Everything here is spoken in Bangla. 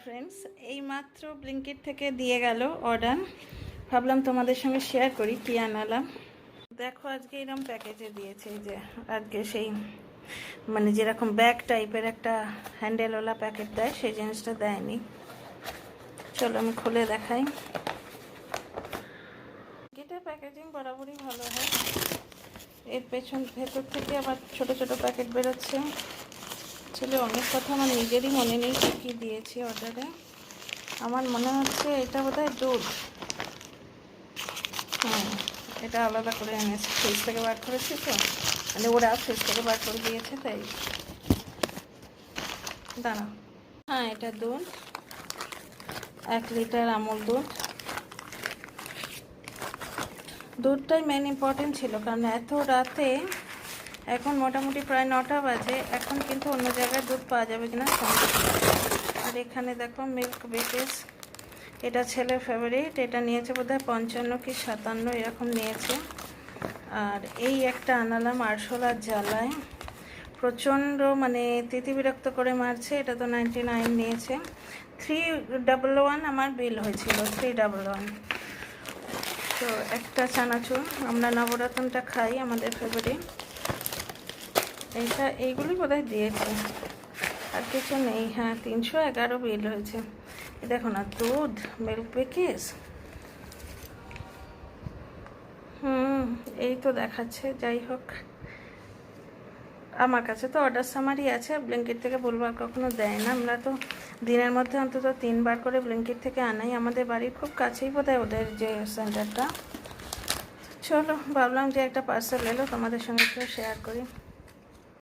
ফ্রেন্ডস, এই মাত্র ব্লিঙ্কিট থেকে দিয়ে গেল অর্ডার। ভাবলাম তোমাদের সঙ্গে শেয়ার করি কি আনালাম। দেখো আজকে এরকম প্যাকেজে দিয়েছে, এই যে আজকে সেই মানে যেরকম ব্যাগ টাইপের একটা হ্যান্ডেলওয়ালা প্যাকেট দেয় সেই জিনিসটা দেয়নি। চলো আমি খুলে দেখাই। গিটার প্যাকেজিং বরাবরই ভালো হয়। এর ভেতর থেকে আবার ছোট ছোট প্যাকেট বেরোচ্ছে। ছেলে অনেক কথা আমার নিজেরই মনে নেই কি দিয়েছি অর্ডারে। আমার মনে হচ্ছে এটা বোধহয় দুধ। এটা আলাদা করে এনেছি, ফ্রিজ থেকে বার করেছি তো, মানে ওরা ফ্রিজ থেকে বার করে দিয়েছে তাই। দাঁড়া, হ্যাঁ এটা দুধ, 1 লিটার আমুল দুধ। দুধটাই মেন ইম্পর্টেন্ট ছিল, কারণ এত রাতে, এখন মোটামুটি প্রায় 9টা বাজে, এখন কিন্তু অন্য জায়গায় দুধ পাওয়া যাবে কিনা সন্দেহ। আর এখানে দেখো মিল্ক বেকেস, এটা ছেলের ফেভারিট, এটা নিয়েছে বোধহয় 55 কি 57 এরকম নিয়েছে। আর এই একটা আনালাম আরশোলার জ্বালায়, প্রচণ্ড মানে তিতি বিরক্ত করে মারছে। এটা তো 99 নিয়েছে। 311 আমার বিল হয়েছিল, 311। তো একটা চানাচুর, আমরা নবরত্নটা খাই, আমাদের ফেভারিট। এইগুলি বোধহয় দিয়েছে, আর কিছু নেই। হ্যাঁ 311 বিল হয়েছে। দেখো না, দুধ, মিল্ক বেকেস, এই তো দেখাচ্ছে। যাই হোক, আমার কাছে তো অর্ডার সামারি আছে, ব্লিঙ্কিট থেকে বলবো আর কখনো দেয় না। আমরা তো দিনের মধ্যে অন্তত 3বার করে ব্লিঙ্কিট থেকে আনাই, আমাদের বাড়ির খুব কাছেই বোধহয় ওদের যে সেন্টারটা। চলো ভাবলাম যে একটা পার্সেল এলো, তোমাদের সঙ্গে একটু শেয়ার করি।